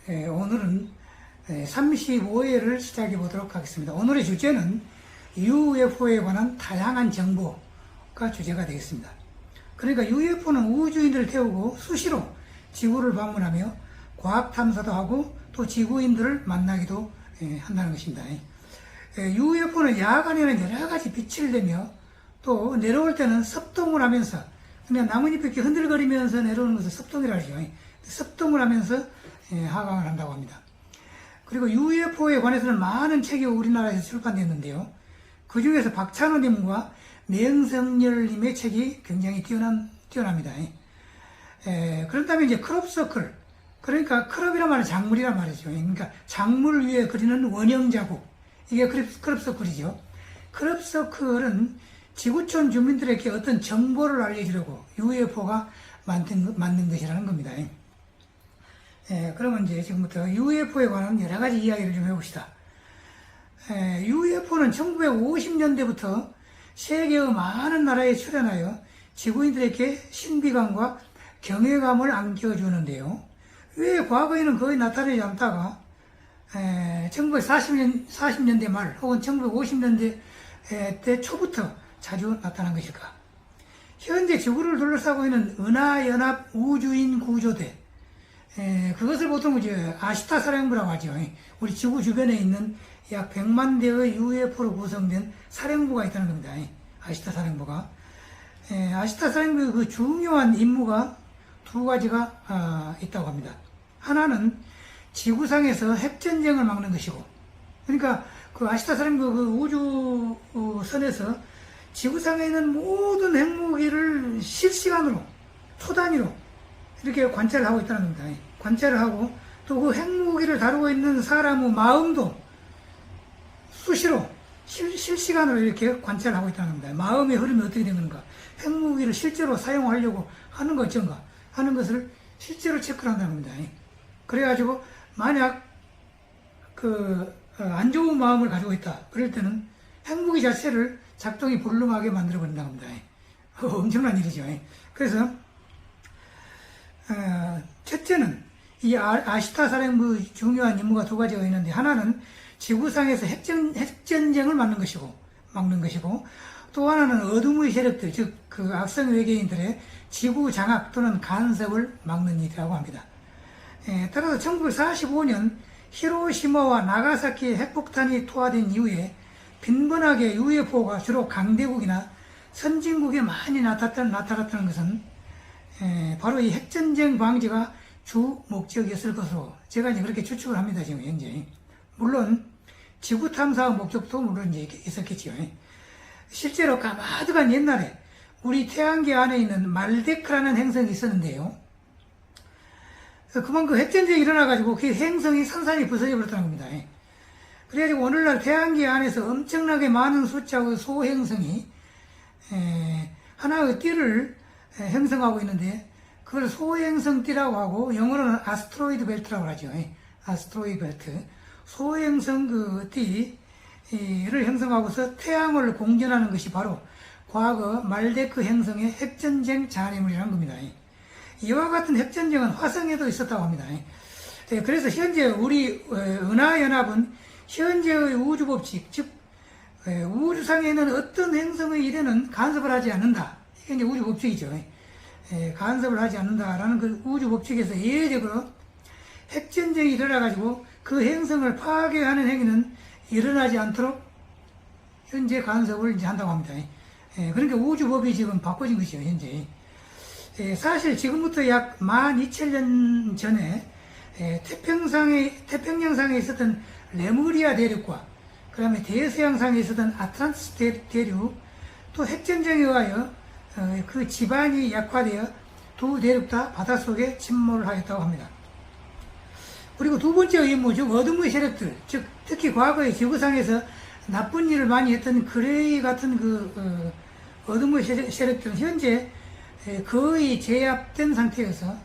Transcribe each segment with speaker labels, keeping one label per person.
Speaker 1: 오늘은 35회를 시작해 보도록 하겠습니다. 오늘의 주제는 UFO에 관한 다양한 정보가 주제가 되겠습니다. 그러니까 UFO는 우주인들을 태우고 수시로 지구를 방문하며 과학 탐사도 하고 또 지구인들을 만나기도 한다는 것입니다. UFO는 야간에는 여러 가지 빛을 내며 또 내려올 때는 섭동을 하면서 그냥 나뭇잎 이렇게 흔들거리면서 내려오는 것을 섭동이라고 하죠. 섭동을 하면서 하강을 한다고 합니다. 그리고 UFO에 관해서는 많은 책이 우리나라에서 출판됐는데요. 그 중에서 박찬호님과 명성열님의 책이 굉장히 뛰어납니다. 그렇다면 이제 크롭서클, 그러니까 크롭이란 말은 작물이란 말이죠. 그러니까 작물 위에 그리는 원형 자국, 이게 크롭서클이죠. 크롭서클은 지구촌 주민들에게 어떤 정보를 알려주려고 UFO가 만든 것이라는 겁니다. 그러면 이제 지금부터 UFO에 관한 여러 가지 이야기를 좀 해봅시다. UFO는 1950년대부터 세계의 많은 나라에 출현하여 지구인들에게 신비감과 경외감을 안겨주는데요. 왜 과거에는 거의 나타나지 않다가 1940년대 말 혹은 1950년대 때 초부터 자주 나타난 것일까? 현재 지구를 둘러싸고 있는 은하연합 우주인 구조대, 그것을 보통 이제 아시타 사령부라고 하죠. 우리 지구 주변에 있는 약 100만 대의 UFO로 구성된 사령부가 있다는 겁니다. 아시타 사령부가. 아시타 사령부의 그 중요한 임무가 두 가지가 있다고 합니다. 하나는 지구상에서 핵전쟁을 막는 것이고, 그러니까 그 아시타 사령부 그 우주선에서 지구상에 있는 모든 핵무기를 실시간으로, 초단위로 이렇게 관찰을 하고 있다는 겁니다. 관찰을 하고 또 그 핵무기를 다루고 있는 사람의 마음도 수시로 실시간으로 이렇게 관찰을 하고 있다는 겁니다. 마음의 흐름이 어떻게 되는 건가, 핵무기를 실제로 사용하려고 하는 것 어쩐가 하는 것을 실제로 체크를 한다는 겁니다. 그래가지고 만약 안 좋은 마음을 가지고 있다 그럴 때는 핵무기 자체를 작동이 불능하게 만들어 버린다고 합니다. 엄청난 일이죠. 그래서 첫째는 이 아시타 사령부 중요한 임무가 두 가지가 있는데, 하나는 지구상에서 핵전쟁을 막는 것이고 또 하나는 어둠의 세력들, 즉 그 악성 외계인들의 지구 장악 또는 간섭을 막는 일이라고 합니다. 따라서 1945년 히로시마와 나가사키의 핵폭탄이 투하된 이후에 빈번하게 UFO가 주로 강대국이나 선진국에 많이 나타났다는 것은 바로 이 핵전쟁 방지가 주 목적이었을 것으로 제가 이제 그렇게 추측을 합니다. 지금 현재. 물론 지구 탐사 목적도 물론 이제 있었겠지요. 실제로 가마드간 옛날에 우리 태양계 안에 있는 말데크라는 행성이 있었는데요. 그만큼 핵전쟁이 일어나가지고 그 행성이 산산이 부서져 버렸다는 겁니다. 그래가지고 오늘날 태양계 안에서 엄청나게 많은 숫자의 소행성이 하나의 띠를 형성하고 있는데, 그걸 소행성띠라고 하고 영어로는 아스트로이드 벨트라고 하죠. 아스트로이드 벨트. 소행성 그 띠를 형성하고서 태양을 공전하는 것이 바로 과거 말데크 행성의 핵전쟁 잔해물이라는 겁니다. 이와 같은 핵전쟁은 화성에도 있었다고 합니다. 그래서 현재 우리 은하연합은 현재의 우주법칙, 즉 우주상에 있는 어떤 행성의 일에는 간섭을 하지 않는다. 이게 이제 우주법칙이죠. 간섭을 하지 않는다라는 그 우주법칙에서 예외적으로 핵전쟁이 일어나가지고 그 행성을 파괴하는 행위는 일어나지 않도록 현재 간섭을 이제 한다고 합니다. 그러니까 우주법이 지금 바꿔진 것이죠, 현재. 사실 지금부터 약 12,000년 전에 태평양상에 있었던 레무리아 대륙과 그 다음에 대서양상에 있었던 아틀란티스 대륙, 또 핵전쟁에 의하여 그 지반이 약화되어 두 대륙 다 바닷속에 침몰을 하였다고 합니다. 그리고 두 번째 임무, 즉 어둠의 세력들, 즉 특히 과거에 지구상에서 나쁜 일을 많이 했던 그레이 같은 어둠의 세력들은 현재 거의 제압된 상태여서,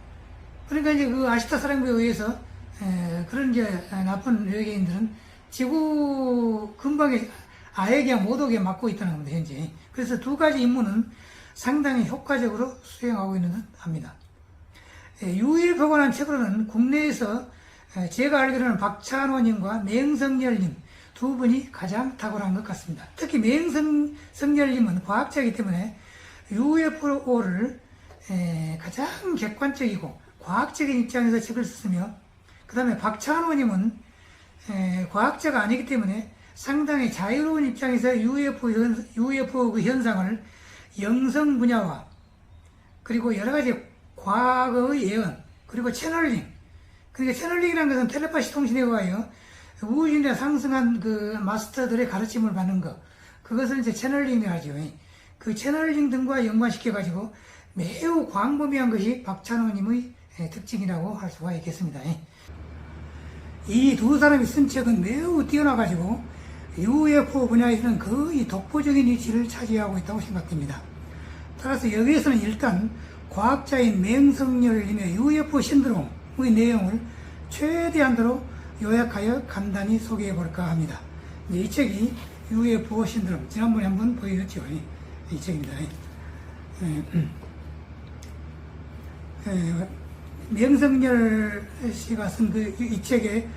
Speaker 1: 그러니까 이제 그 아시타 사령부에 의해서 그런 이제 나쁜 외계인들은 지구 근방에 아예 그냥 못 오게 막고 있다는 겁니다, 현재. 그래서 두 가지 임무는 상당히 효과적으로 수행하고 있는 듯 합니다. UFO에 관한 책으로는 국내에서 제가 알기로는 박찬호님과 맹성열님 두 분이 가장 탁월한 것 같습니다. 특히 맹성열님은 과학자이기 때문에 UFO를 가장 객관적이고 과학적인 입장에서 책을 썼으며, 그 다음에 박찬호님은 과학자가 아니기 때문에 상당히 자유로운 입장에서 UFO 그 현상을 영성 분야와 그리고 여러 가지 과거의 예언, 그리고 채널링. 그러니까 채널링이라는 것은 텔레파시 통신에 의하여 우주인에 상승한 그 마스터들의 가르침을 받는 것. 그것을 이제 채널링이라고 하죠. 그 채널링 등과 연관시켜가지고 매우 광범위한 것이 박찬호님의 특징이라고 할 수가 있겠습니다. 이 두 사람이 쓴 책은 매우 뛰어나가지고 UFO 분야에서는 거의 독보적인 위치를 차지하고 있다고 생각됩니다. 따라서 여기에서는 일단 과학자인 맹성열님의 UFO 신드롬의 내용을 최대한도로 요약하여 간단히 소개해 볼까 합니다. 이 책이 UFO 신드롬, 지난번에 한번 보여줬죠. 이 책입니다. 명성열 씨가 쓴 이 책의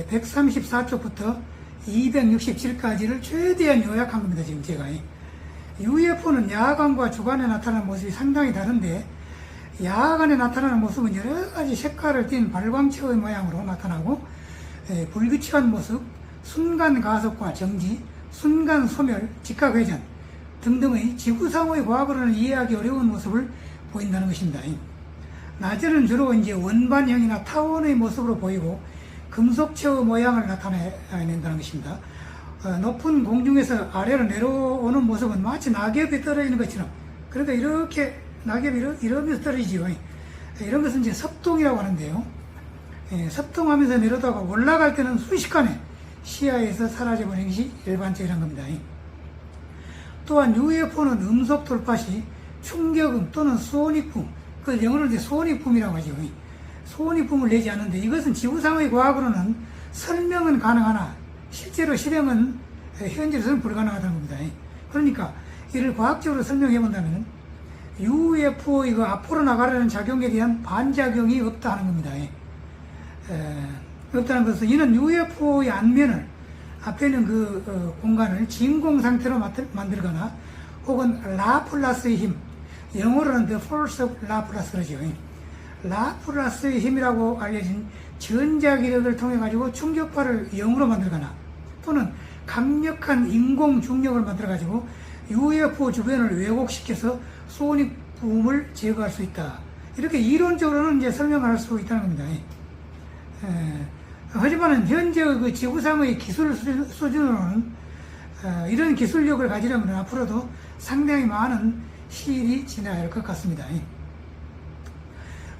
Speaker 1: 134쪽부터 267까지를 최대한 요약한 겁니다. 지금 제가. UFO는 야간과 주간에 나타나는 모습이 상당히 다른데, 야간에 나타나는 모습은 여러 가지 색깔을 띤 발광체의 모양으로 나타나고, 불규칙한 모습, 순간 가속과 정지, 순간 소멸, 직각회전 등등의 지구상의 과거로는 이해하기 어려운 모습을 보인다는 것입니다. 낮에는 주로 이제 원반형이나 타원의 모습으로 보이고 금속체의 모양을 나타낸다는 것입니다. 높은 공중에서 아래로 내려오는 모습은 마치 낙엽이 떨어지는 것처럼, 그러니까 이렇게 낙엽이 이러면서 떨어지죠. 이런 것은 이제 섭동이라고 하는데요. 섭동하면서 내려다가 올라갈 때는 순식간에 시야에서 사라져버리는 것이 일반적이라는 겁니다. 또한 UFO는 음속 돌파 시 충격음 또는 소닉붐, 그 영어로 이제 소닉붐이라고 하죠. 소닉붐을 내지 않는데, 이것은 지구상의 과학으로는 설명은 가능하나 실제로 실행은 현재로서는 불가능하다는 겁니다. 그러니까 이를 과학적으로 설명해 본다면 UFO의 그 앞으로 나가려는 작용에 대한 반작용이 없다 하는 겁니다. 없다는 것은 이는 UFO의 안면을, 앞에 있는 그 공간을 진공 상태로 만들거나 혹은 라플라스의 힘, 영어로는 The Force of Laplace 그러죠. 라플라스의 힘이라고 알려진 전자기력을 통해 가지고 충격파를 0으로 만들거나 또는 강력한 인공 중력을 만들어 가지고 UFO 주변을 왜곡시켜서 소닉 붐을 제거할 수 있다. 이렇게 이론적으로는 이제 설명을 할 수 있다는 겁니다. 하지만 현재 그 지구상의 기술 수준으로는 이런 기술력을 가지려면 앞으로도 상당히 많은 시일이 지나야 할 것 같습니다.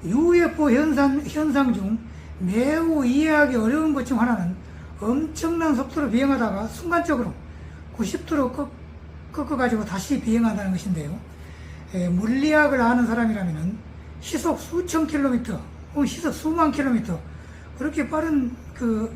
Speaker 1: UFO 현상 중 매우 이해하기 어려운 것 중 하나는 엄청난 속도로 비행하다가 순간적으로 90도로 꺾어가지고 다시 비행한다는 것인데요. 물리학을 아는 사람이라면 시속 수천 킬로미터, 혹은 시속 수만 킬로미터, 그렇게 빠른 그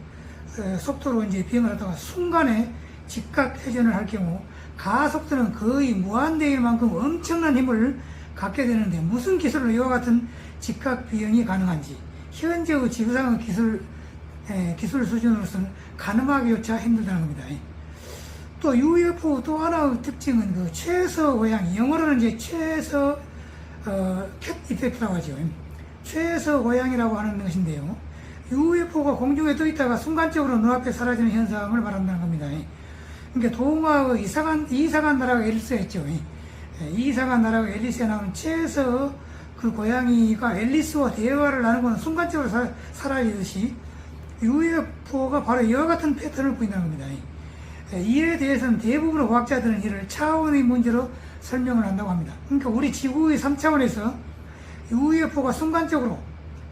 Speaker 1: 속도로 이제 비행을 하다가 순간에 직각 회전을 할 경우 가속도는 거의 무한대일 만큼 엄청난 힘을 갖게 되는데, 무슨 기술로 이와 같은 직각 비행이 가능한지 현재의 지구상의 기술 수준으로서는 가늠하기조차 힘들다는 겁니다. 또 UFO 또 하나의 특징은 그 최서 고양이, 영어로는 이제 최서 캣 이펙트라고 하죠. 최서 고양이라고 하는 것인데요. UFO가 공중에 떠 있다가 순간적으로 눈앞에 사라지는 현상을 말한다는 겁니다. 그러니까 동화의 이상한 나라가 앨리스였죠. 이상한 나라가 앨리스에 나오는 최서 그 고양이가 앨리스와 대화를 나누고는 순간적으로 사라지듯이 UFO가 바로 이와 같은 패턴을 보인다는 겁니다. 이에 대해서는 대부분의 과학자들은 이를 차원의 문제로 설명을 한다고 합니다. 그러니까 우리 지구의 3차원에서 UFO가 순간적으로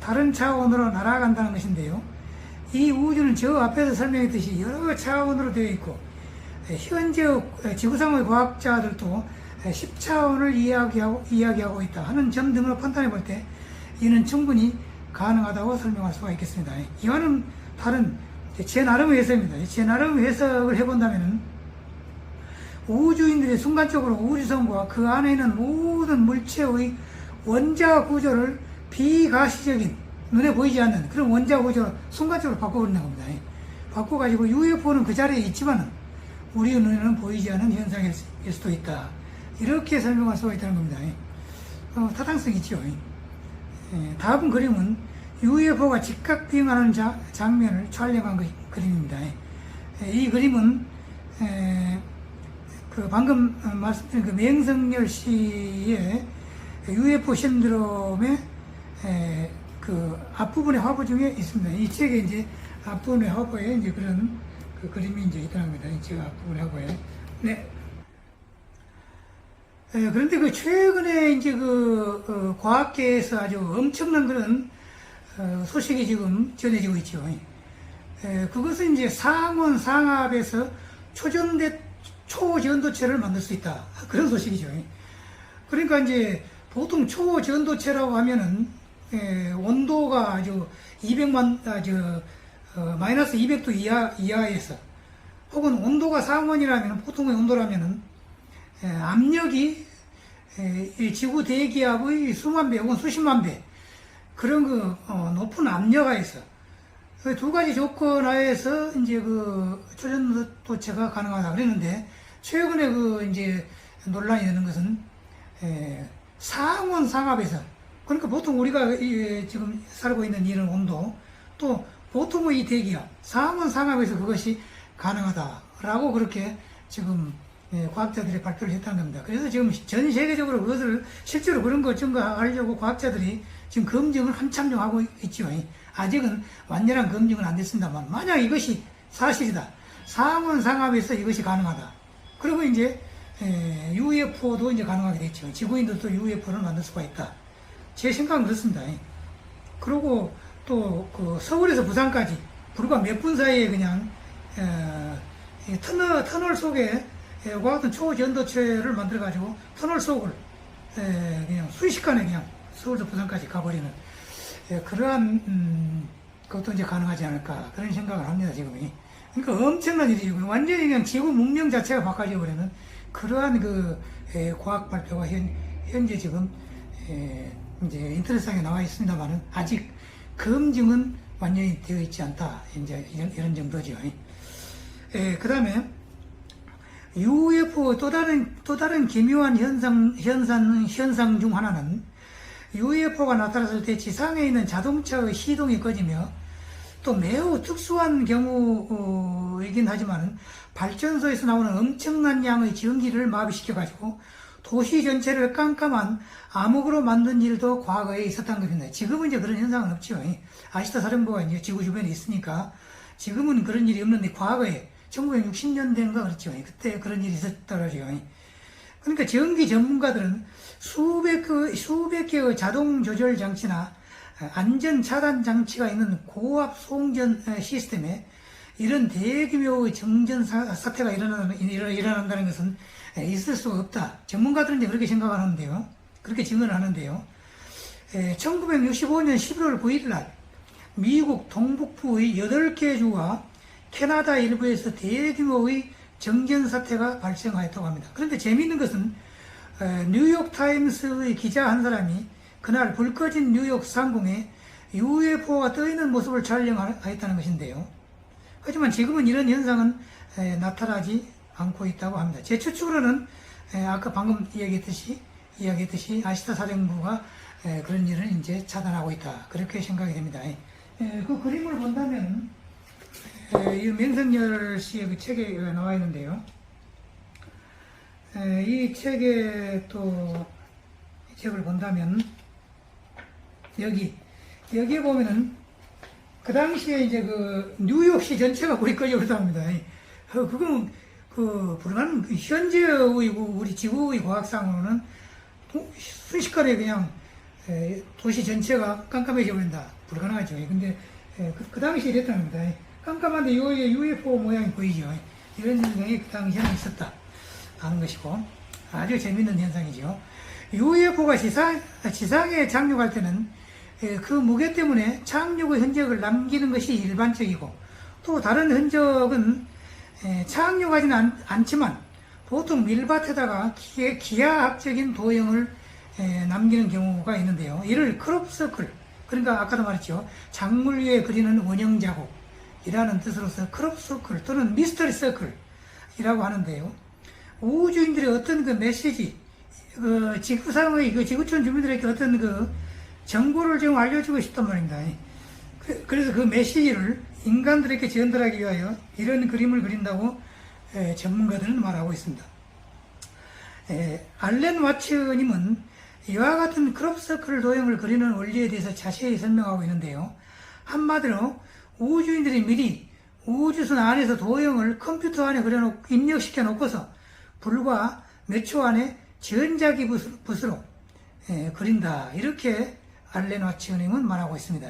Speaker 1: 다른 차원으로 날아간다는 것인데요. 이 우주는 저 앞에서 설명했듯이 여러 차원으로 되어 있고, 현재 지구상의 과학자들도 10차원을 이야기하고 있다 하는 점 등으로 판단해 볼 때 이는 충분히 가능하다고 설명할 수가 있겠습니다. 이와는 다른 제 나름의 해석입니다. 제 나름의 해석을 해본다면 우주인들이 순간적으로 우주선과 그 안에 있는 모든 물체의 원자 구조를 비가시적인 눈에 보이지 않는 그런 원자 구조로 순간적으로 바꿔버리는 겁니다. 바꿔가지고 UFO는 그 자리에 있지만은 우리 눈에는 보이지 않는 현상일 수도 있다. 이렇게 설명할 수가 있다는 겁니다. 타당성이 있죠. 다음 그림은 UFO가 직각 비행하는 장면을 촬영한 그림입니다. 이 그림은 그 방금 말씀드린 그 맹성열 씨의 UFO 신드롬의 그 앞부분의 화보 중에 있습니다. 이 책에 이제 앞부분의 화보에 이제 그런 그 그림이 이제 있다는 겁니다. 이 책 앞부분의 화보에. 네. 그런데 그 최근에 이제 그 과학계에서 아주 엄청난 그런 소식이 지금 전해지고 있죠. 그것은 이제 상온 상압에서 초전도체를 만들 수 있다. 그런 소식이죠. 그러니까 이제 보통 초전도체라고 하면은 온도가 아주 200만 마이너스 200도 이하에서 혹은 온도가 상온이라면 보통의 온도라면은 압력이 지구 대기압의 수만 배 혹은 수십만 배 그런 그 높은 압력하에서 그 두 가지 조건 하에서 이제 그 초전도체가 가능하다 그랬는데 최근에 그 이제 논란이 되는 것은 상온 상압에서 그러니까 보통 우리가 지금 살고 있는 이런 온도 또 보통의 이 대기압 상온 상압에서 그것이 가능하다라고 그렇게 지금 과학자들이 발표를 했다는 겁니다. 그래서 지금 전 세계적으로 그것을 실제로 그런 거 증거하려고 과학자들이 지금 검증을 한참 좀 하고 있죠. 아직은 완전한 검증은 안 됐습니다만 만약 이것이 사실이다. 상온 상압에서 이것이 가능하다. 그리고 이제 UFO도 이제 가능하게 됐죠. 지구인들도 UFO를 만들 수가 있다. 제 생각은 그렇습니다. 그리고 또 그 서울에서 부산까지 불과 몇 분 사이에 그냥 터널 속에 과 같은 초전도체를 만들어 가지고 터널 속을 그냥 순식간에 그냥 서울에서 부산까지 가버리는 그러한 것도 이제 가능하지 않을까 그런 생각을 합니다. 지금. 그러니까 엄청난 일이고 완전히 그냥 지구 문명 자체가 바꿔져 버리는 그러한 그 과학 발표가 현재 지금 이제 인터넷상에 나와 있습니다만은 아직 검증은 완전히 되어 있지 않다. 이제 이런 정도죠. 그 다음에 UFO 또 다른 기묘한 현상 중 하나는 UFO가 나타났을 때 지상에 있는 자동차의 시동이 꺼지며 또 매우 특수한 경우이긴 하지만 발전소에서 나오는 엄청난 양의 전기를 마비시켜가지고 도시 전체를 깜깜한 암흑으로 만든 일도 과거에 있었다는 겁니다. 지금은 이제 그런 현상은 없죠. 아시타 사령부가 이제 지구 주변에 있으니까 지금은 그런 일이 없는데 과거에 1960년대인가 그렇죠. 그때 그런 일이 있었더라고요. 그러니까 전기 전문가들은 수백 개의 자동 조절 장치나 안전 차단 장치가 있는 고압 송전 시스템에 이런 대규모의 정전 사태가 일어난다는 것은 있을 수가 없다. 전문가들은 이제 그렇게 생각하는데요. 그렇게 증언을 하는데요. 1965년 11월 9일 날 미국 동북부의 8개 주와 캐나다 일부에서 대규모의 정전 사태가 발생하였다고 합니다. 그런데 재미있는 것은 뉴욕타임스의 기자 한 사람이 그날 불 꺼진 뉴욕 상공에 UFO가 떠있는 모습을 촬영하였다는 것인데요. 하지만 지금은 이런 현상은 나타나지 않고 있다고 합니다. 제 추측으로는 아까 방금 이야기했듯이 아시타 사령부가 그런 일을 이제 차단하고 있다. 그렇게 생각이 됩니다. 그 그림을 본다면 이 맹성열 씨의 그 책에 나와 있는데요. 이 책에 또 이 책을 본다면 여기에 보면은 그 당시에 이제 그 뉴욕시 전체가 불이 꺼져버렸다 합니다. 그건 불가능, 현재의 우리 지구의 과학상으로는 순식간에 그냥 도시 전체가 깜깜해져 버린다. 불가능하죠. 근데 그 당시에 이랬다는 겁니다. 깜깜한데 여기에 UFO 모양이 보이죠. 이런 현상이 그 당시에는 있었다 하는 것이고 아주 재밌는 현상이죠. UFO가 지상에 착륙할 때는 그 무게 때문에 착륙의 흔적을 남기는 것이 일반적이고 또 다른 흔적은 착륙하지는 않지만 보통 밀밭에다가 기하학적인 도형을 남기는 경우가 있는데요. 이를 크롭서클, 그러니까 아까도 말했죠. 작물 위에 그리는 원형 자국이라는 뜻으로서 크롭 서클 또는 미스터리 서클이라고 하는데요. 우주인들의 어떤 그 메시지, 그 지구상의 그 지구촌 주민들에게 어떤 그 정보를 좀 알려주고 싶단 말입니다. 그래서 그 메시지를 인간들에게 전달하기 위하여 이런 그림을 그린다고 전문가들은 말하고 있습니다. 알렌 와츠님은 이와 같은 크롭 서클 도형을 그리는 원리에 대해서 자세히 설명하고 있는데요. 한마디로 우주인들이 미리 우주선 안에서 도형을 컴퓨터 안에 입력시켜 놓고서 불과 몇 초 안에 전자기붓으로 그린다. 이렇게 알렌 와츠님은 말하고 있습니다.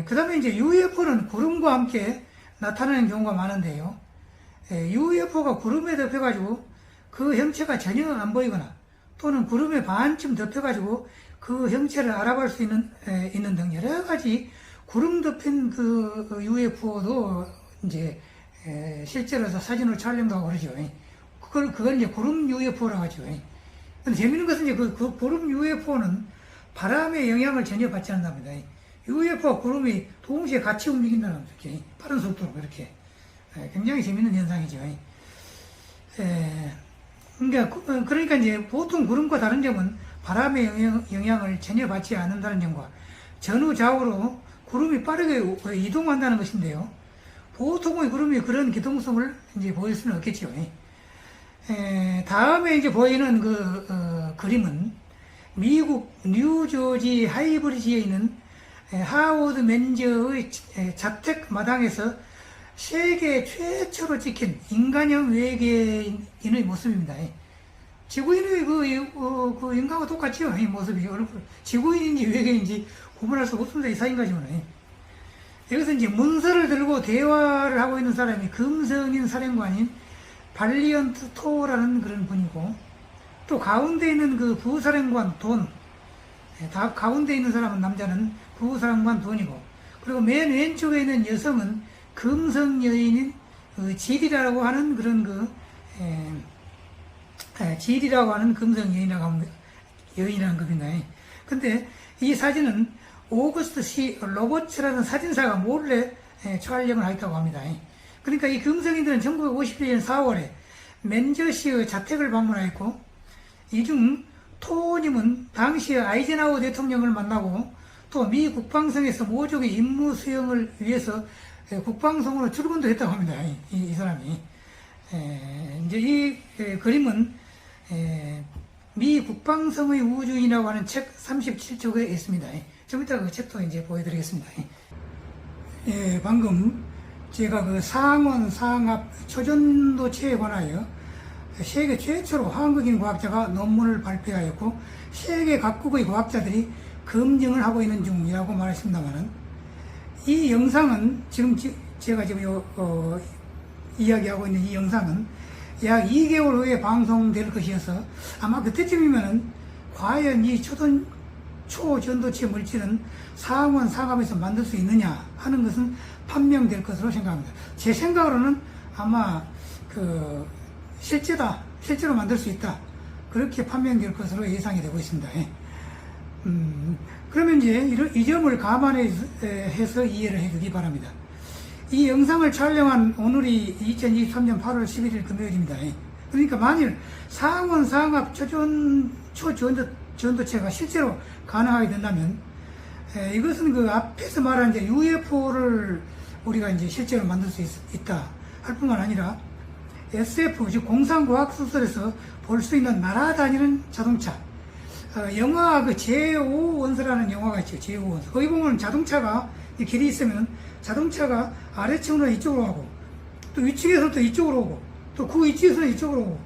Speaker 1: 그 다음에 이제 UFO는 구름과 함께 나타나는 경우가 많은데요. UFO가 구름에 덮여가지고 그 형체가 전혀 안 보이거나 또는 구름에 반쯤 덮여가지고 그 형체를 알아볼 수 있는 등 여러 가지 구름 덮인 그 UFO도 이제 실제로서 사진으로 촬영도 하고 그러죠. 그걸 이제 구름 UFO라고 하죠. 근데 재밌는 것은 이제 그 구름 UFO는 바람의 영향을 전혀 받지 않는답니다. UFO와 구름이 동시에 같이 움직인다는 거죠. 이렇게 빠른 속도로 이렇게. 굉장히 재밌는 현상이죠. 그러니까 이제 보통 구름과 다른 점은 바람의 영향을 전혀 받지 않는다는 점과 전후 좌우로 구름이 빠르게 이동한다는 것인데요. 보통의 구름이 그런 기동성을 이제 보일 수는 없겠죠. 다음에 이제 보이는 그림은 미국 뉴저지 하이브리지에 있는 하워드 맨저의 자택 마당에서 세계 최초로 찍힌 인간형 외계인의 모습입니다. 지구인의 그 인간과 똑같죠. 이 모습이. 지구인인지 외계인인지 구분할 수 없습니다. 이 사인가지고는. 여기서 이제 문서를 들고 대화를 하고 있는 사람이 금성인 사령관인 발리언트 토라는 그런 분이고, 또 가운데 있는 그 부사령관 돈, 가운데 있는 사람은 남자는 부사령관 돈이고, 그리고 맨 왼쪽에 있는 여성은 금성 여인인 질이라고 하는 그런 질이라고 하는 금성 여인이라는 겁니다. 근데 이 사진은 오거스트 C 로버츠라는 사진사가 몰래 촬영을 하였다고 합니다. 그러니까 이 금성인들은 1951년 4월에 맨저 씨의 자택을 방문하였고, 이중 토님은 당시에 아이젠하워 대통령을 만나고 또 미 국방성에서 모종의 임무 수행을 위해서 국방성으로 출근도 했다고 합니다. 이 사람이. 이제 이 그림은 미 국방성의 우주인이라고 하는 책 37쪽에 있습니다. 좀 이따 그 책도 이제 보여드리겠습니다. 방금 제가 그 상원, 상압, 초전도체에 관하여 세계 최초로 한국인 과학자가 논문을 발표하였고, 세계 각국의 과학자들이 검증을 하고 있는 중이라고 말했습니다만은, 이 영상은 제가 지금 이야기하고 있는 이 영상은 약 2개월 후에 방송될 것이어서 아마 그때쯤이면은 과연 이 초전도체 물질은 상원, 상압에서 만들 수 있느냐 하는 것은 판명될 것으로 생각합니다. 제 생각으로는 아마 실제로 만들 수 있다, 그렇게 판명될 것으로 예상이 되고 있습니다. 그러면 이제 이 점을 감안해서 이해를 해주기 바랍니다. 이 영상을 촬영한 오늘이 2023년 8월 11일 금요일입니다. 그러니까 만일 상원, 상압, 초전도체가 실제로 가능하게 된다면, 이것은 그 앞에서 말한 이제 UFO를 우리가 이제 실제로 만들 수 있다 할 뿐만 아니라 SF, 즉 공상과학소설에서 볼 수 있는 날아다니는 자동차, 영화 그 제5원서라는 영화가 있죠. 제5원서. 거기 보면 자동차가 길이 있으면 자동차가 아래층으로 이쪽으로 가고, 또 위층에서 또 이쪽으로 오고, 또 그 위치에서 이쪽으로 오고,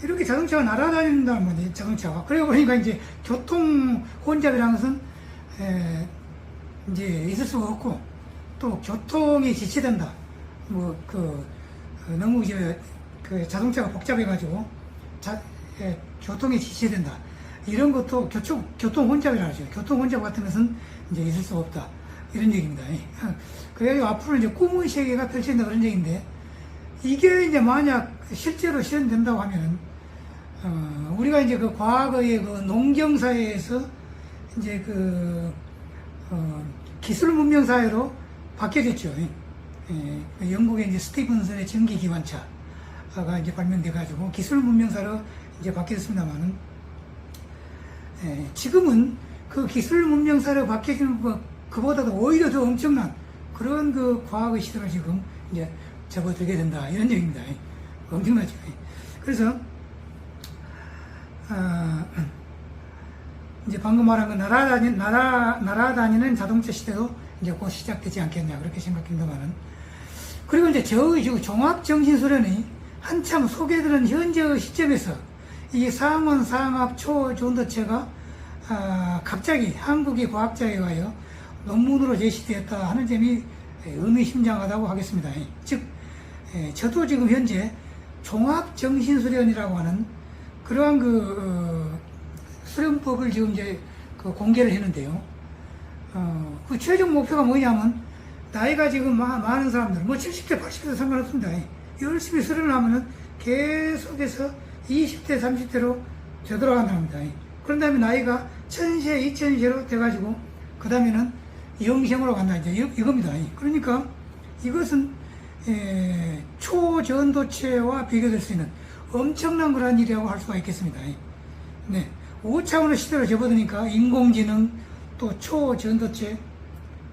Speaker 1: 이렇게 자동차가 날아다닌다는 거지, 자동차가. 그러고 보니까 이제 교통 혼잡이라는 것은 이제 있을 수가 없고, 또 교통이 지체된다. 너무 이제 자동차가 복잡해가지고 교통이 지체된다. 이런 것도 교통 혼잡이라 하죠. 교통 혼잡 같은 것은 이제 있을 수가 없다. 이런 얘기입니다. 그래가지고 앞으로 이제 꿈의 세계가 펼쳐진다 그런 얘기인데, 이게 이제 만약 실제로 실현된다고 하면은, 우리가 이제 그 과거의 그 농경사회에서 이제 기술 문명 사회로 바뀌어졌죠. 영국의 이제 스티븐슨의 전기 기관차가 이제 발명돼가지고 기술 문명사로 이제 바뀌었습니다만은, 지금은 그 기술 문명사로 바뀌어지는 그보다도 오히려 더 엄청난 그런 그 과학의 시대로 지금 이제 접어들게 된다, 이런 얘기입니다. 엄청나죠. 그래서 이제 방금 말한 그 나라 다니는 자동차 시대도 이제 곧 시작되지 않겠냐, 그렇게 생각합니다만은. 그리고 이제 저의 종합정신소련이 한참 소개되는 현재의 시점에서 이 상원 상압 초전도체가 갑자기 한국의 과학자에 의하여 논문으로 제시되었다 하는 점이 의미심장하다고 하겠습니다. 즉, 저도 지금 현재 종합정신수련이라고 하는 그러한 수련법을 지금 이제 공개를 했는데요. 그 최종 목표가 뭐냐면, 나이가 지금 많은 사람들, 뭐 70대, 80대 상관없습니다. 열심히 수련을 하면은 계속해서 20대, 30대로 되돌아간다는 겁니다. 그런 다음에 나이가 1000세, 2000세로 돼가지고, 그 다음에는 영생으로 간다, 이제 이겁니다. 그러니까 이것은 초전도체와 비교될 수 있는 엄청난 그런 일이라고 할 수가 있겠습니다. 네. 5차원의 시대로 접어드니까 인공지능, 또 초전도체,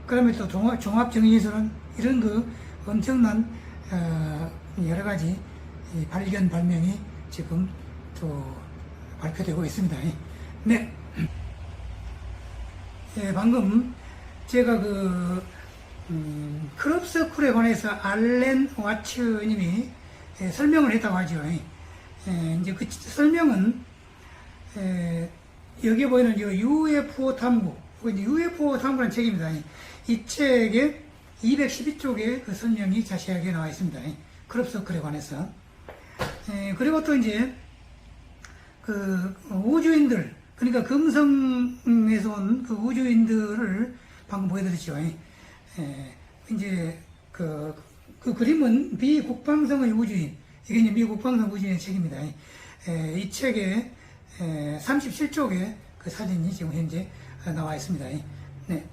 Speaker 1: 그 다음에 또 종합정신소련, 이런 그 엄청난 여러 가지 발견, 발명이 지금 또 발표되고 있습니다. 네. 방금 제가 크롭서쿨에 관해서 알렌 와츠님이 설명을 했다고 하죠. 이제 그 설명은 여기에 보이는 UFO 탐구, UFO 탐구라는 책입니다. 이 책에 212쪽에 그 설명이 자세하게 나와 있습니다. 크롭서클에 관해서. 그리고 또 이제 우주인들, 그러니까 금성에서 온 그 우주인들을 방금 보여드렸죠. 이제 그 그림은 미국방성의 우주인, 이게 이제 미국방성 우주인의 책입니다. 이 책에 37쪽에 그 사진이 지금 현재 나와 있습니다. 네.